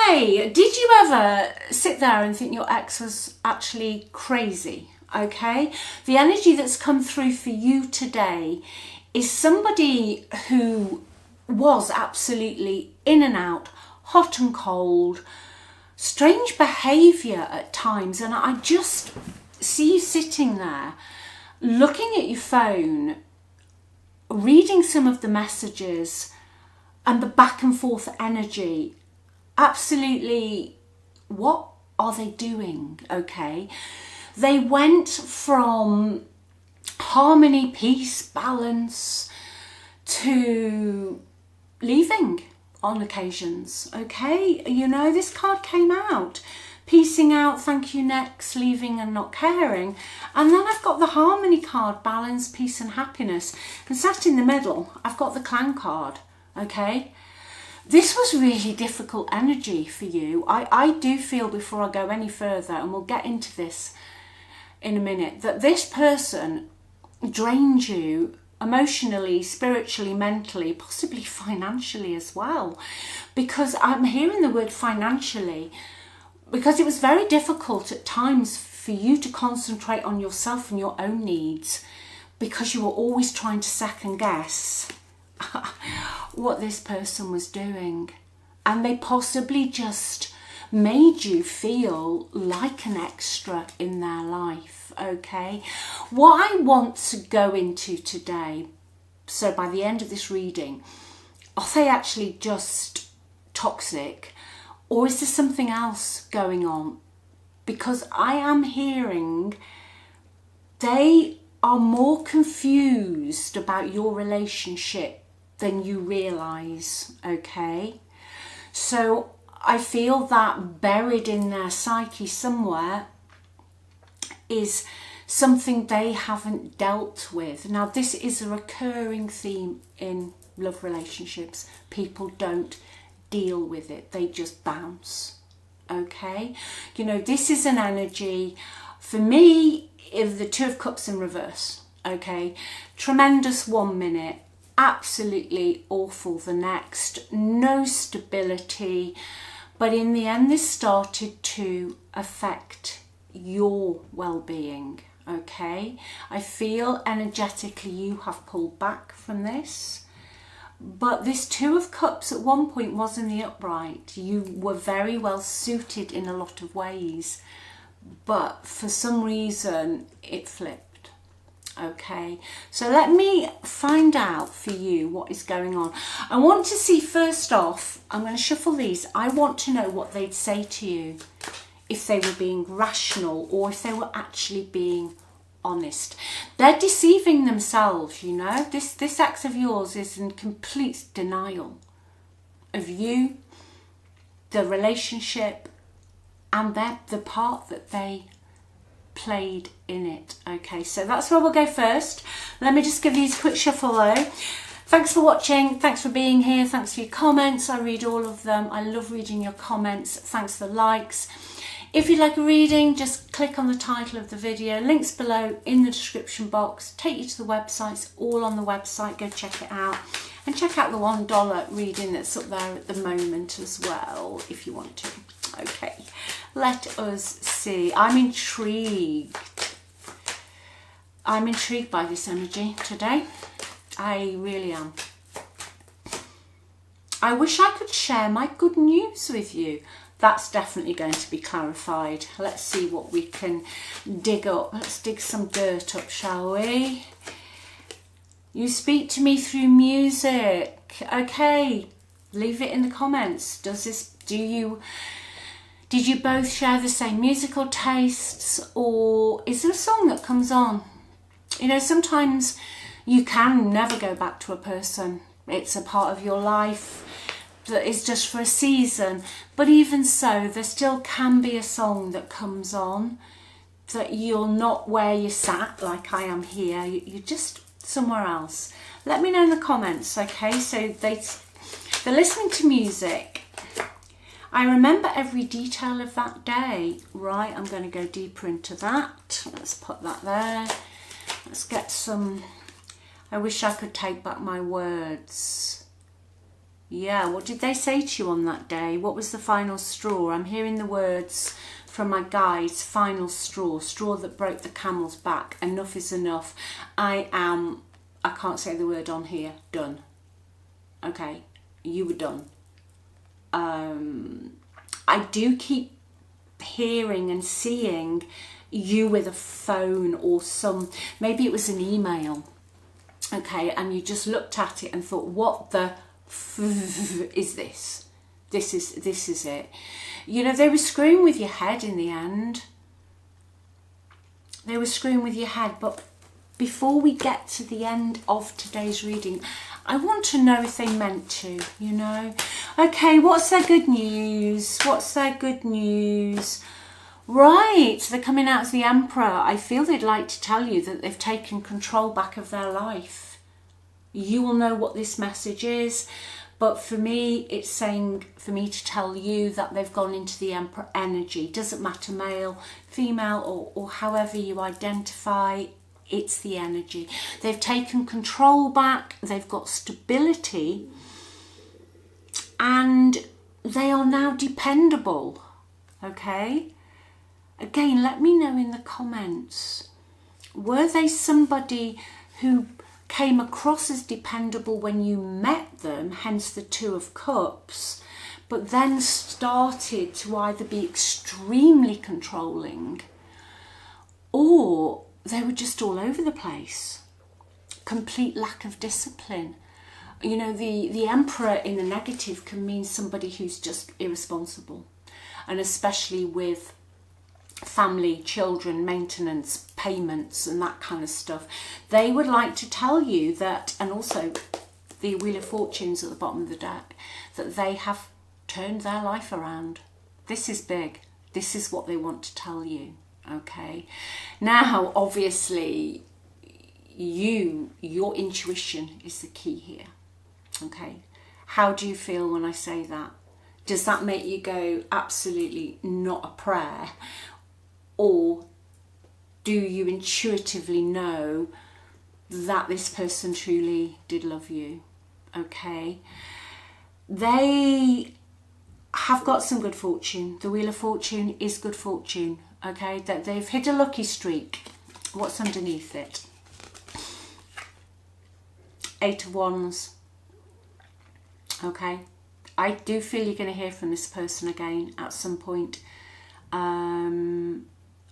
Okay, did you ever sit there and think your ex was actually crazy? Okay, the energy that's come through for you today is somebody who was absolutely in and out, hot and cold, strange behaviour at times, and I just see you sitting there looking at your phone, reading some of the messages and the back and forth energy. Absolutely, what are they doing? Okay, they went from harmony, peace, balance to leaving on occasions. Okay, you know, this card came out, piecing out, thank you, next, leaving and not caring. And then I've got the harmony card, balance, peace and happiness, and sat in the middle I've got the clown card. Okay, this was really difficult energy for you. I do feel, before I go any further, and we'll get into this in a minute, that this person drained you emotionally, spiritually, mentally, possibly financially as well. Because I'm hearing the word financially, because it was very difficult at times for you to concentrate on yourself and your own needs, because you were always trying to second guess what this person was doing. And they possibly just made you feel like an extra in their life. Okay, what I want to go into today, so by the end of this reading, are they actually just toxic, or is there something else going on? Because I am hearing they are more confused about your relationship than you realise. Okay, so I feel that buried in their psyche somewhere is something they haven't dealt with. Now, this is a recurring theme in love relationships. People don't deal with it, they just bounce. Okay, you know, this is an energy for me of the Two of Cups in reverse. Okay, tremendous 1 minute, absolutely awful the next, no stability, but in the end this started to affect your well-being. Okay, I feel energetically you have pulled back from this, but this Two of Cups at one point was in the upright. You were very well suited in a lot of ways, but for some reason it flipped. Okay, so let me find out for you what is going on. I want to see, first off, I'm going to shuffle these. I want to know what they'd say to you if they were being rational or if they were actually being honest. They're deceiving themselves, you know. This ex of yours is in complete denial of you, the relationship, and the part that they played in it. Okay, so that's where we'll go first. Let me just give these a quick shuffle though. Thanks for watching, thanks for being here, thanks for your comments. I read all of them. I love reading your comments. Thanks for the likes. If you'd like a reading, just click on the title of the video, links below in the description box, take you to the websites, all on the website. Go check it out, and check out the $1 reading that's up there at the moment as well if you want to. Okay, let us see. I'm intrigued by this energy today. I really am. I wish I could share my good news with you. That's definitely going to be clarified. Let's see what we can dig up. Let's dig some dirt up, shall we? You speak to me through music. Okay, leave it in the comments. Did you both share the same musical tastes, or is there a song that comes on? You know, sometimes you can never go back to a person. It's a part of your life that is just for a season, but even so, there still can be a song that comes on that you're not where you sat, like I am here. You're just somewhere else. Let me know in the comments. Okay, so they're listening to music. I remember every detail of that day. Right, I'm going to go deeper into that. Let's put that there. Let's get some. I wish I could take back my words. Yeah, what did they say to you on that day? What was the final straw? I'm hearing the words from my guides, final straw, straw that broke the camel's back. Enough is enough. I can't say the word on here, done. Okay, you were done. I do keep hearing and seeing you with a phone or maybe it was an email, okay, and you just looked at it and thought, what the is this? This is it. You know, they were screwing with your head in the end. They were screwing with your head, but before we get to the end of today's reading, I want to know if they meant to, you know. Okay, what's their good news? What's their good news? Right, they're coming out as the Emperor. I feel they'd like to tell you that they've taken control back of their life. You will know what this message is, but for me, it's saying for me to tell you that they've gone into the Emperor energy. Doesn't matter male, female, or however you identify, it's the energy. They've taken control back, they've got stability, and they are now dependable, okay? Again, let me know in the comments, were they somebody who came across as dependable when you met them, hence the Two of Cups, but then started to either be extremely controlling or they were just all over the place? Complete lack of discipline. You know, the Emperor in the negative can mean somebody who's just irresponsible, and especially with family, children, maintenance, payments and that kind of stuff. They would like to tell you that, and also the Wheel of Fortune's at the bottom of the deck, that they have turned their life around. This is big. This is what they want to tell you, okay? Now, obviously, your intuition is the key here, okay? How do you feel when I say that? Does that make you go, absolutely not a prayer? Or do you intuitively know that this person truly did love you? Okay. They have got some good fortune. The Wheel of Fortune is good fortune. Okay. That they've hit a lucky streak. What's underneath it? Eight of Wands. Okay. I do feel you're going to hear from this person again at some point.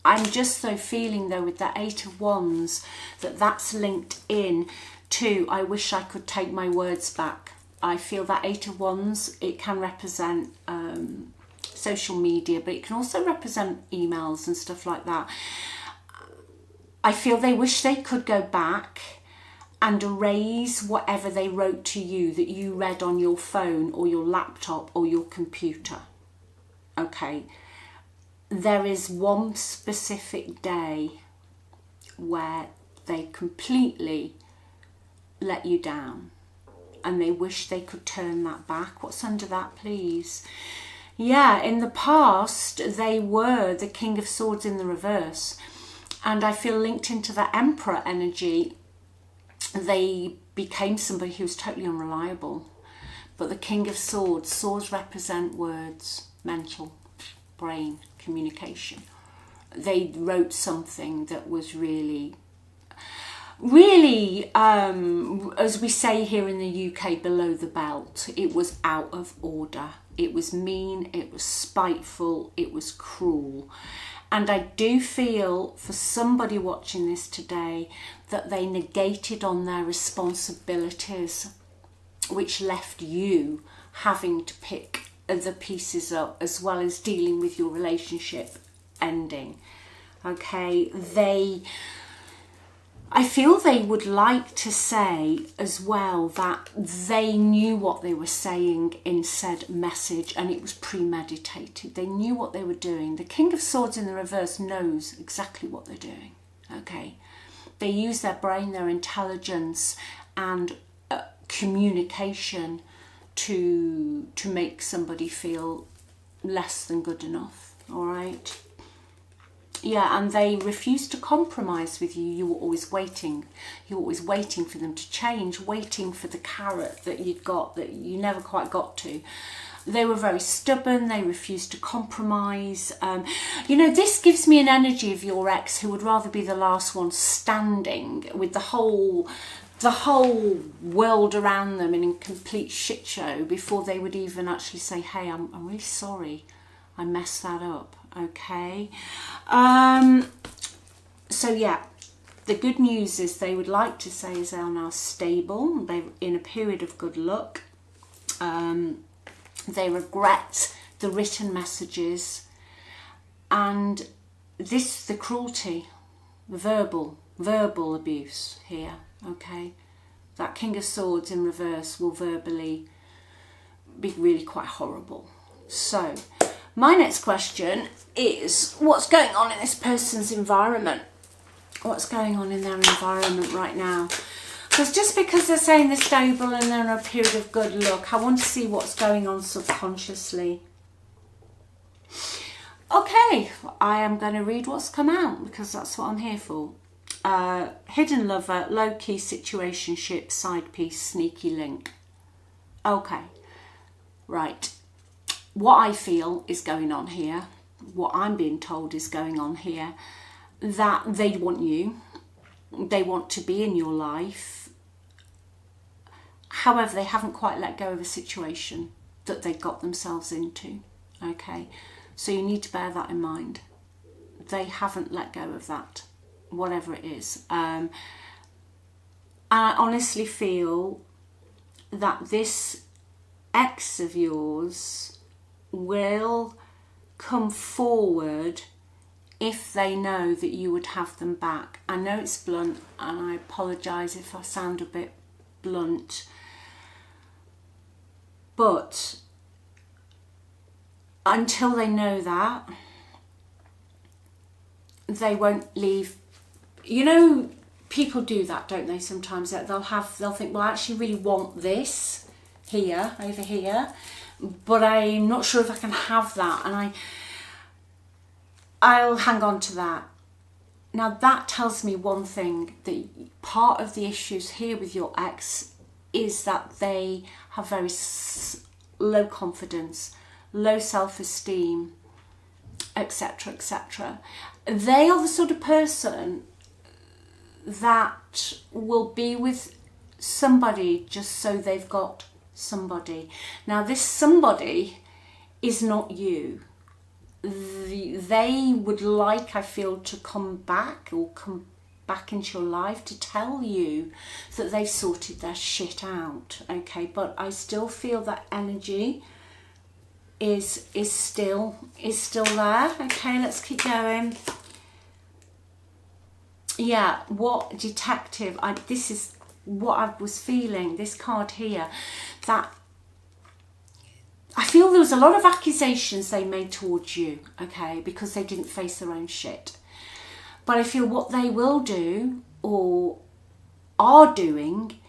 I'm just so feeling though with that Eight of Wands that that's linked in to, I wish I could take my words back. I feel that Eight of Wands, it can represent social media, but it can also represent emails and stuff like that. I feel they wish they could go back and erase whatever they wrote to you that you read on your phone or your laptop or your computer. Okay. There is one specific day where they completely let you down and they wish they could turn that back. What's under that, please? Yeah, in the past, they were the King of Swords in the reverse. And I feel linked into the Emperor energy, they became somebody who was totally unreliable. But the King of Swords, swords represent words, mental, brain, communication. They wrote something that was really, as we say here in the UK, below the belt. It was out of order. It was mean, it was spiteful, it was cruel. And I do feel for somebody watching this today that they negated on their responsibilities, which left you having to pick the pieces up as well as dealing with your relationship ending. Okay, I feel they would like to say as well that they knew what they were saying in said message and it was premeditated. They knew what they were doing. The King of Swords in the reverse knows exactly what they're doing. Okay, they use their brain, their intelligence and communication to make somebody feel less than good enough. All right. Yeah, and they refused to compromise with you. You were always waiting. You were always waiting for them to change, waiting for the carrot that you'd got that you never quite got to. They were very stubborn. They refused to compromise. You know, this gives me an energy of your ex who would rather be the last one standing with the whole world around them in a complete shit show before they would even actually say, hey, I'm really sorry. I messed that up. Okay. So yeah, the good news is they would like to say is they are now stable. They're in a period of good luck. They regret the written messages and the cruelty, the verbal abuse here. Okay. That King of Swords in reverse will verbally be really quite horrible. So my next question is, what's going on in this person's environment? What's going on in their environment right now? Because just because they're saying they're stable and they're in a period of good luck, I want to see what's going on subconsciously. Okay, I am going to read what's come out because that's what I'm here for. Hidden lover, low-key situationship, side piece, sneaky link. Okay, right. What I feel is going on here, what I'm being told is going on here, that they want you, they want to be in your life. However, they haven't quite let go of a situation that they got themselves into. Okay, so you need to bear that in mind. They haven't let go of that, whatever it is. And I honestly feel that this ex of yours will come forward if they know that you would have them back. I know it's blunt and I apologise if I sound a bit blunt, but until they know that, they won't leave. You know, people do that, don't they? Sometimes they'll think, well, I actually really want this here, over here, but I'm not sure if I can have that, and I'll hang on to that. Now that tells me one thing, that part of the issues here with your ex is that they have very low confidence, low self-esteem, etc., etc. They are the sort of person that will be with somebody just so they've got somebody. Now this somebody is not you. They would like, I feel, to come back into your life to tell you that they've sorted their shit out. Okay, but I still feel that energy is still there. Okay, let's keep going. Yeah, what detective? This is what I was feeling. This card here, that I feel there was a lot of accusations they made towards you, okay, because they didn't face their own shit. But I feel what they will do or are doing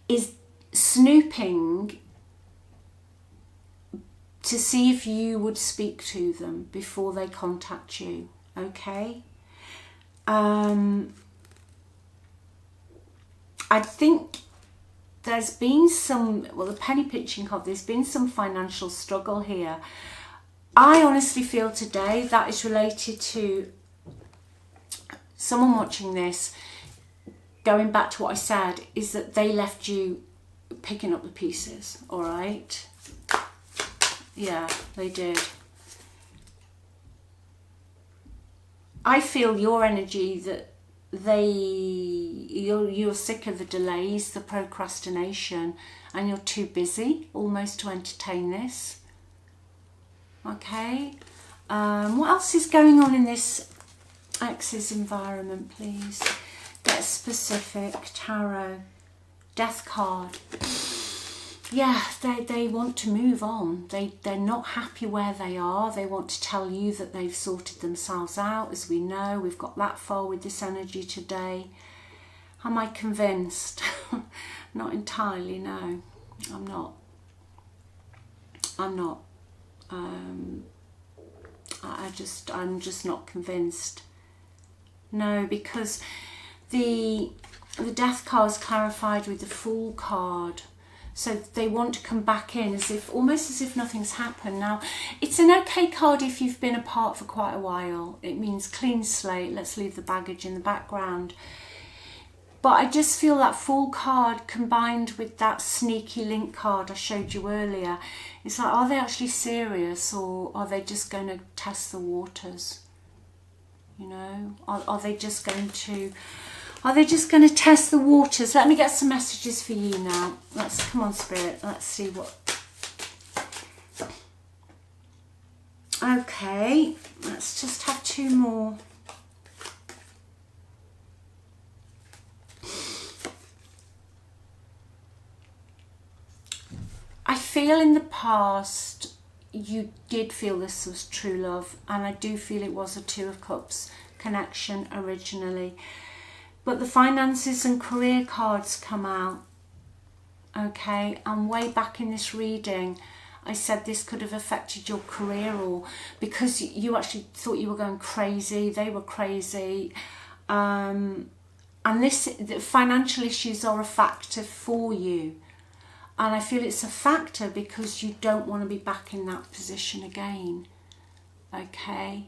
is snooping to see if you would speak to them before they contact you, okay? I think there's been some, well, the penny pinching card, there's been some financial struggle here. I honestly feel today that is related to someone watching this, going back to what I said, is that they left you picking up the pieces, all right? Yeah, they did. I feel your energy that you're sick of the delays, the procrastination, and you're too busy almost to entertain this. Okay. What else is going on in this ex's environment, please? Get specific. Tarot. Death card. Yeah, they want to move on. They're not happy where they are. They want to tell you that they've sorted themselves out. As we know, we've got that far with this energy today. Am I convinced? Not entirely, no. I'm not. I'm just not convinced. No, because the Death card is clarified with the Fool card. So they want to come back in as if, almost as if nothing's happened. Now, it's an okay card if you've been apart for quite a while. It means clean slate, let's leave the baggage in the background. But I just feel that Fool card combined with that sneaky link card I showed you earlier, it's like, are they actually serious, or are they just going to test the waters? You know, are they just going to... Are they just going to test the waters? Let me get some messages for you now. Come on, Spirit. Let's see what... Okay, let's just have two more. I feel in the past you did feel this was true love, and I do feel it was a Two of Cups connection originally. But the finances and career cards come out, okay? And way back in this reading, I said this could have affected your career, or because you actually thought you were going crazy, they were crazy. And the financial issues are a factor for you. And I feel it's a factor because you don't want to be back in that position again, okay?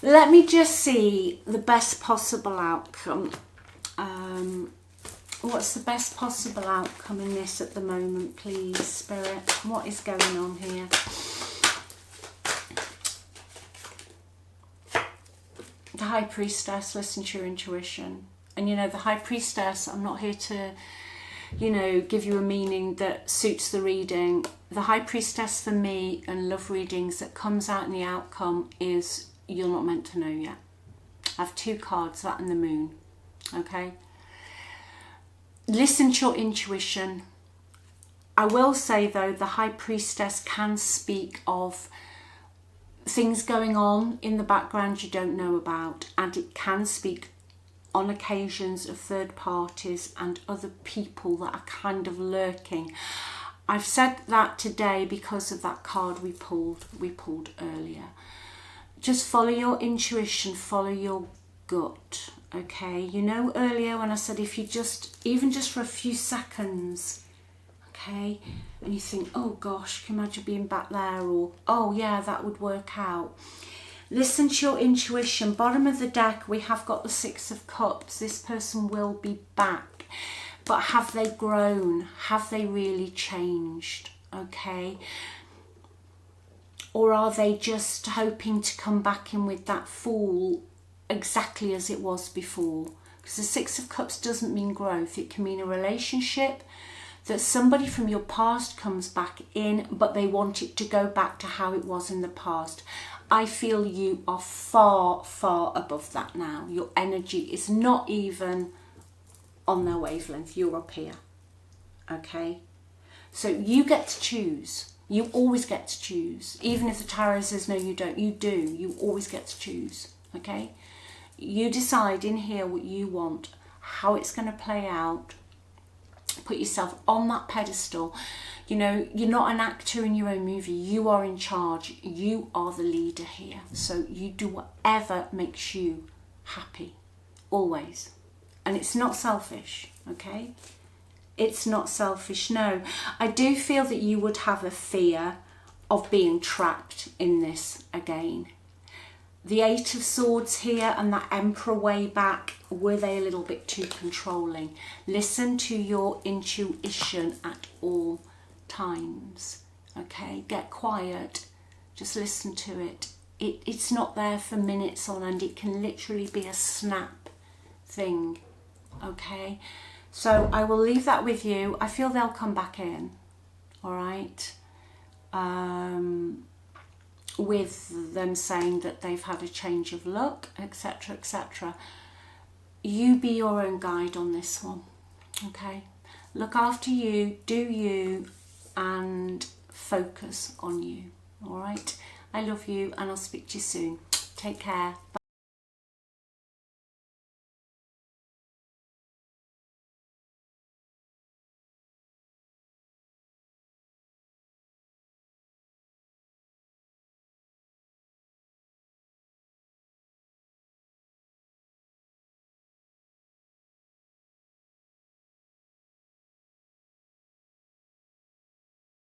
Let me just see the best possible outcome. What's the best possible outcome in this at the moment, please, Spirit? What is going on here? The High Priestess, listen to your intuition. And you know, the High Priestess, I'm not here to, you know, give you a meaning that suits the reading. The High Priestess for me and love readings that comes out in the outcome is you're not meant to know yet. I have two cards, that and the Moon. Okay, listen to your intuition. I will say though, the High Priestess can speak of things going on in the background you don't know about, and it can speak on occasions of third parties and other people that are kind of lurking. I've said that today because of that card we pulled earlier. Just follow your intuition, follow your gut. Okay, you know earlier when I said if you even just for a few seconds, okay, and you think, oh gosh, can you imagine being back there, or oh yeah, that would work out. Listen to your intuition. Bottom of the deck, we have got the Six of Cups. This person will be back, but have they grown? Have they really changed? Okay, or are they just hoping to come back in with that Fool exactly as it was before? Because the Six of Cups doesn't mean growth. It can mean a relationship that somebody from your past comes back in, but they want it to go back to how it was in the past. I feel you are far, far above that now. Your energy is not even on their wavelength. You're up here, okay? So you get to choose. You always get to choose. Even if the tarot says, no, you don't, you do. You always get to choose, okay? You decide in here what you want, how it's going to play out. Put yourself on that pedestal. You know, you're not an actor in your own movie. You are in charge. You are the leader here. So you do whatever makes you happy, always. And it's not selfish, okay? It's not selfish, no. I do feel that you would have a fear of being trapped in this again. The Eight of Swords here and that Emperor way back, were they a little bit too controlling? Listen to your intuition at all times, okay? Get quiet, just listen to it. It's not there for minutes on end. It can literally be a snap thing, okay? So I will leave that with you. I feel they'll come back in, all right? With them saying that they've had a change of luck, etc., etc. You be your own guide on this one, okay? Look after you, do you, and focus on you, all right? I love you, and I'll speak to you soon. Take care. Bye.